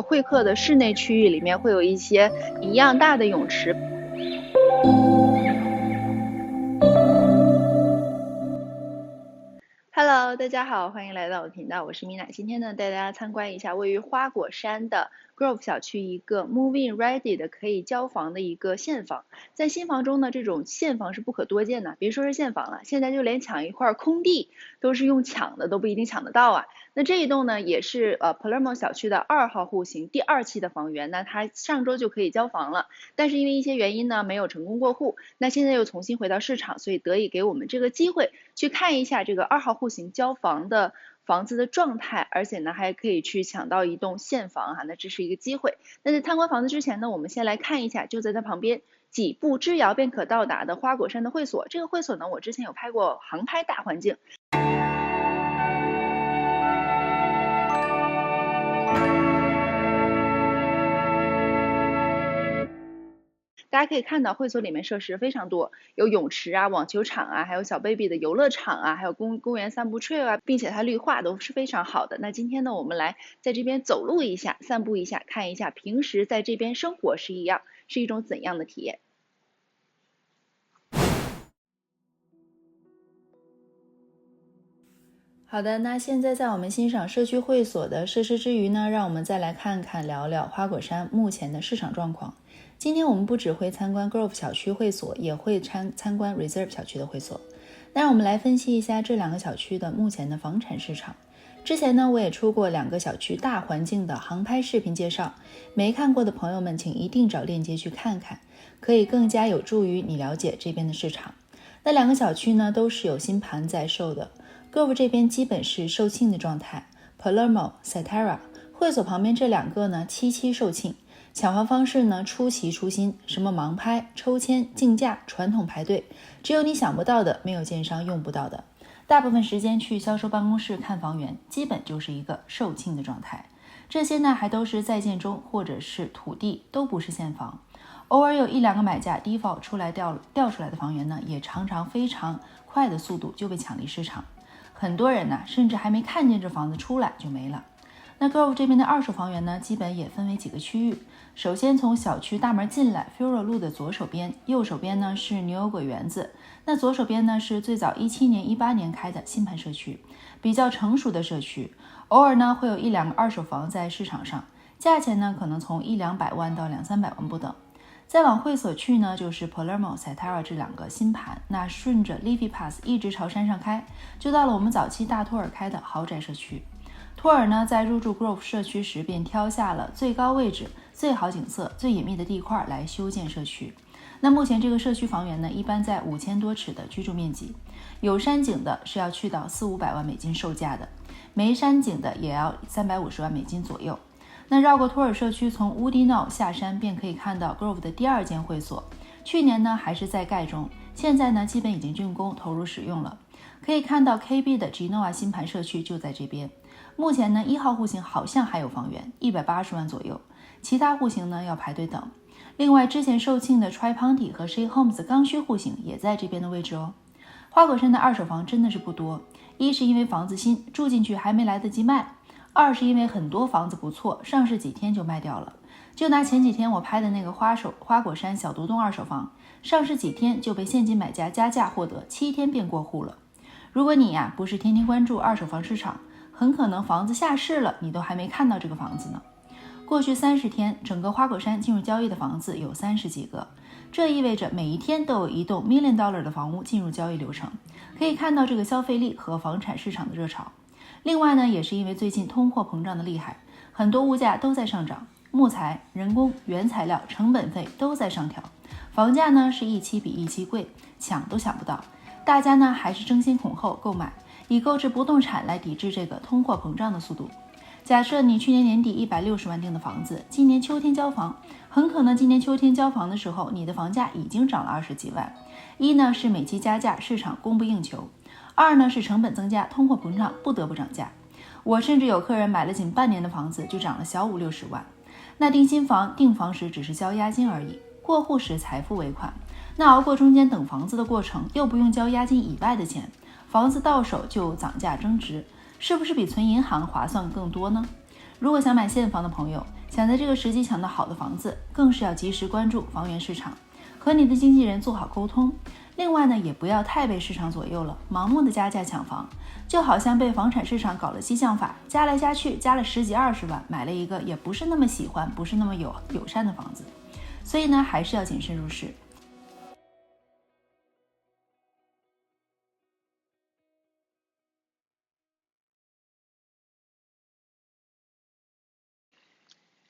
会客的室内区域里面会有一些一样大的泳池。Hello， 大家好，欢迎来到我的频道，我是米娜。今天呢，带大家参观一下位于花果山的 Grove 小区一个 Move-in Ready 的可以交房的一个现房。在新房中呢，这种现房是不可多见的，别说是现房了，现在就连抢一块空地都是用抢的，都不一定抢得到啊。那这一栋呢，也是Palermo 小区的2号户型第2期的房源，那它上周就可以交房了，但是因为一些原因呢，没有成功过户，那现在又重新回到市场，所以得以给我们这个机会去看一下这个2号户型交房的房子的状态，而且呢还可以去抢到一栋现房哈，那这是一个机会。那在参观房子之前呢，我们先来看一下就在它旁边几步之遥便可到达的花果山的会所。这个会所呢，我之前有拍过航拍大环境。大家可以看到会所里面设施非常多，有泳池啊、网球场啊，还有小 baby 的游乐场啊，还有公园散步 trail 啊，并且它绿化都是非常好的。那今天呢，我们来在这边走路一下、散步一下，看一下平时在这边生活是一种怎样的体验。好的，那现在在我们欣赏社区会所的设施之余呢，让我们再来聊聊花果山目前的市场状况。今天我们不只会参观 Grove 小区会所，也会参观 Reserve 小区的会所。那让我们来分析一下这两个小区的目前的房产市场。之前呢，我也出过2个小区大环境的航拍视频介绍，没看过的朋友们请一定找链接去看看，可以更加有助于你了解这边的市场。那2个小区呢，都是有新盘在售的。Grove 这边基本是售罄的状态 ，Palermo、Cetera 会所旁边这2个呢期期售罄。抢房方式呢出奇出新，什么盲拍、抽签、竞价、传统排队，只有你想不到的，没有建商用不到的。大部分时间去销售办公室看房源，基本就是一个售罄的状态。这些呢还都是在建中或者是土地，都不是现房。偶尔有1-2个买家 default 出来调出来的房源呢，也常常非常快的速度就被抢离市场。很多人呢甚至还没看见这房子出来就没了。那 Grove 这边的2手房源呢，基本也分为几个区域。首先从小区大门进来 Furo 路的左手边，右手边呢是牛油果园子，那左手边呢是最早17年、18年开的新盘社区，比较成熟的社区。偶尔呢会有1-2个2手房在市场上，价钱呢可能从100-200万到200-300万不等。再往会所去呢，就是 Palermo、Cetera 这2个新盘，那顺着 Liffey Pass 一直朝山上开，就到了我们早期大托尔开的豪宅社区。托尔呢，在入驻 Grove 社区时便挑下了最高位置、最好景色、最隐秘的地块来修建社区。那目前这个社区房源呢，一般在5000多尺的居住面积，有山景的是要去到400-500万美金售价的，没山景的也要350万美金左右。那绕过托尔社区，从 Woody Knoll 下山便可以看到 Grove 的第2间会所，去年呢还是在盖中，现在呢基本已经竣工投入使用了。可以看到 KB 的 Genoa 新盘社区就在这边。目前呢1号户型好像还有房源，180万左右，其他户型呢要排队等。另外之前售罄的 Tri Ponte 和 Shea Homes 刚需户型也在这边的位置哦。花果山的2手房真的是不多，一是因为房子新，住进去还没来得及卖，二是因为很多房子不错，上市几天就卖掉了。就拿前几天我拍的那个花果山小独栋2手房，上市几天就被现金买家加价获得7天便过户了。如果你不是天天关注2手房市场，很可能房子下市了，你都还没看到这个房子呢。过去30天，整个花果山进入交易的房子有30几个，这意味着每一天都有一栋$1 million的房屋进入交易流程，可以看到这个消费力和房产市场的热潮。另外呢，也是因为最近通货膨胀的厉害，很多物价都在上涨，木材、人工、原材料、成本费都在上调，房价呢是一期比一期贵，抢都抢不到。大家呢还是争先恐后购买，以购置不动产来抵制这个通货膨胀的速度。假设你去年年底160万订的房子，今年秋天交房，很可能今年秋天交房的时候，你的房价已经涨了20几万。一呢是每期加价，市场供不应求；二呢是成本增加，通货膨胀不得不涨价。我甚至有客人买了仅半年的房子就涨了小50-60万。那订新房订房时只是交押金而已，过户时财富尾款。那熬过中间等房子的过程，又不用交押金以外的钱，房子到手就涨价增值，是不是比存银行划算更多呢？如果想买现房的朋友，想在这个时机抢到好的房子，更是要及时关注房源市场，和你的经纪人做好沟通。另外呢，也不要太被市场左右了，盲目的加价抢房，就好像被房产市场搞了激将法，加来加去加了10几20万，买了一个也不是那么喜欢，不是那么友善的房子。所以呢，还是要谨慎入市。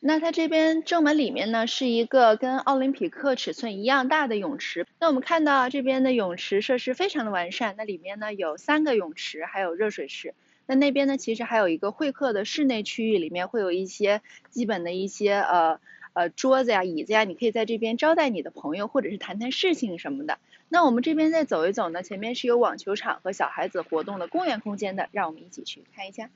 那它这边正门里面呢，是一个跟奥林匹克尺寸一样大的泳池。那我们看到这边的泳池设施非常的完善，那里面呢有3个泳池，还有热水池。那边呢其实还有一个会客的室内区域，里面会有一些基本的一些桌子呀、椅子呀，你可以在这边招待你的朋友，或者是谈谈事情什么的。那我们这边再走一走呢，前面是有网球场和小孩子活动的公园空间的，让我们一起去看一下。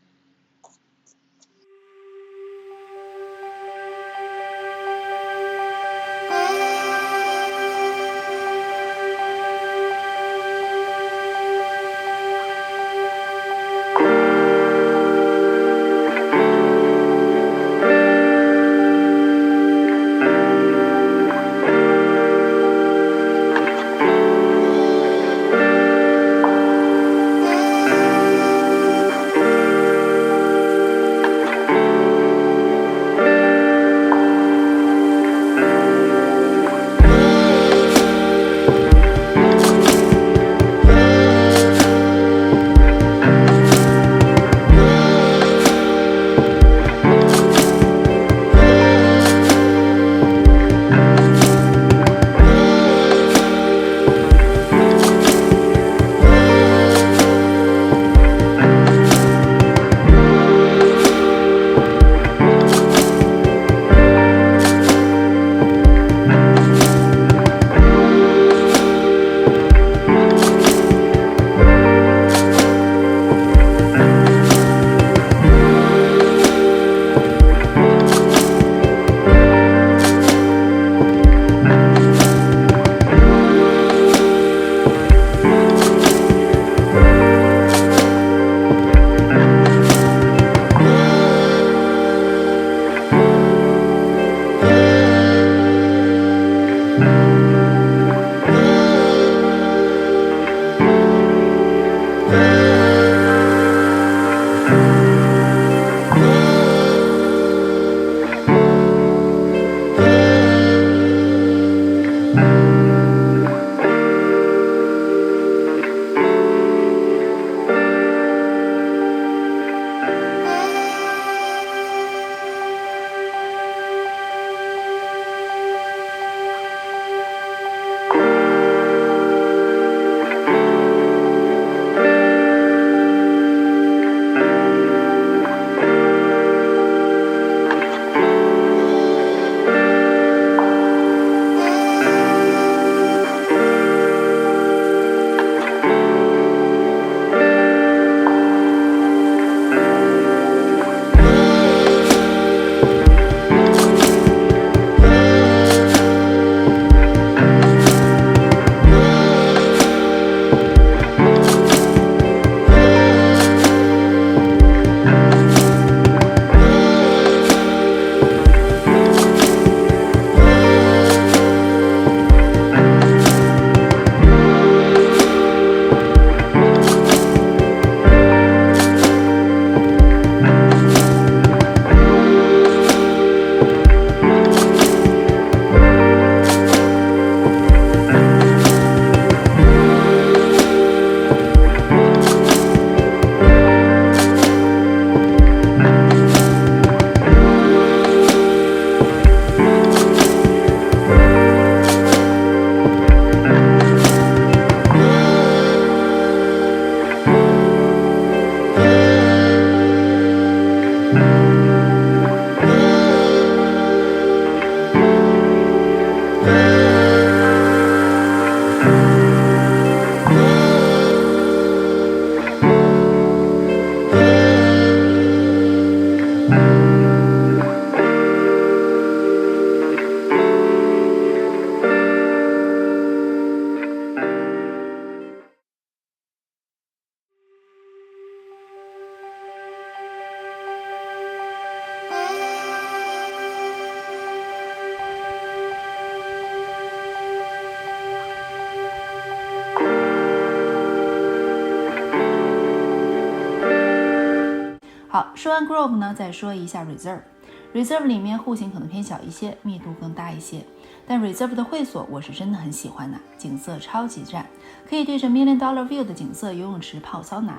好，说完 Grove 呢，再说一下 Reserve。Reserve 里面户型可能偏小一些，密度更大一些，但 Reserve 的会所我是真的很喜欢的，景色超级赞，可以对着 Million Dollar View 的景色、游泳池泡桑拿。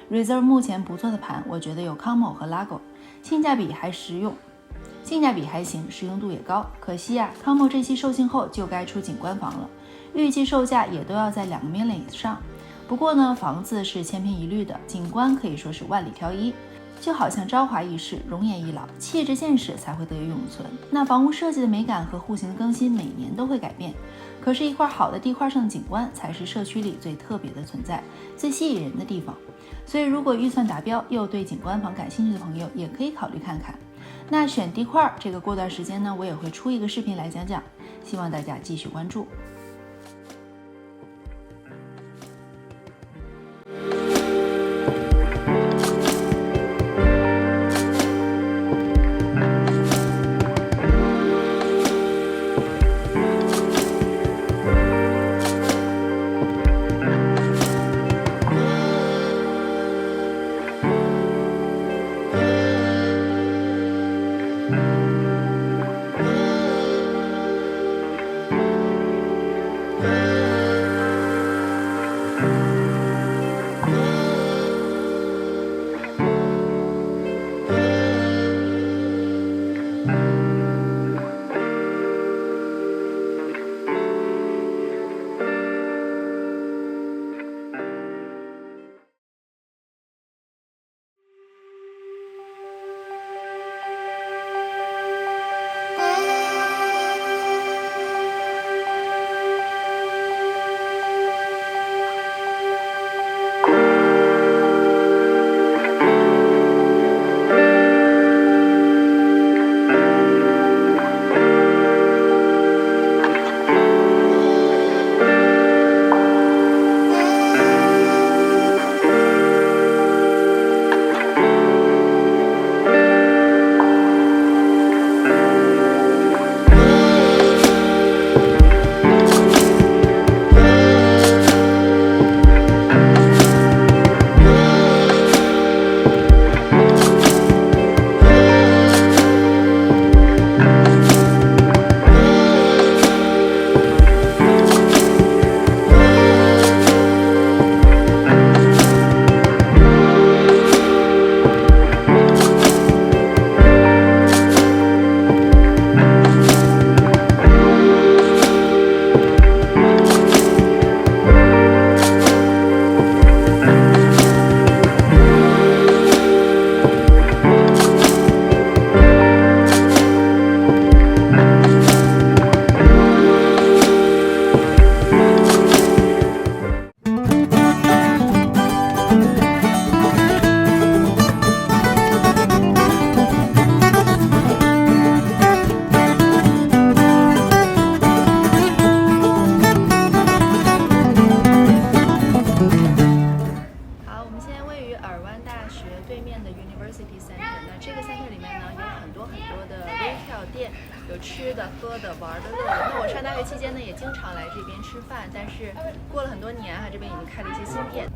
Reserve 目前不错的盘，我觉得有 Como 和 Lago， 性价比还行，实用度也高。可惜啊 ，Como 这期售罄后就该出景观房了，预计售价也都要在2个 million 以上。不过呢，房子是千篇一律的，景观可以说是万里挑一。就好像朝华易逝，容颜易老，气质见识才会得以永存。那房屋设计的美感和户型的更新每年都会改变，可是一块好的地块上的景观才是社区里最特别的存在，最吸引人的地方。所以如果预算达标又对景观房感兴趣的朋友，也可以考虑看看。那选地块这个过段时间呢，我也会出一个视频来讲讲，希望大家继续关注。有吃的、喝的、玩的、乐的。那我上大学期间呢，也经常来这边吃饭，但是过了很多年这边已经开了一些新店。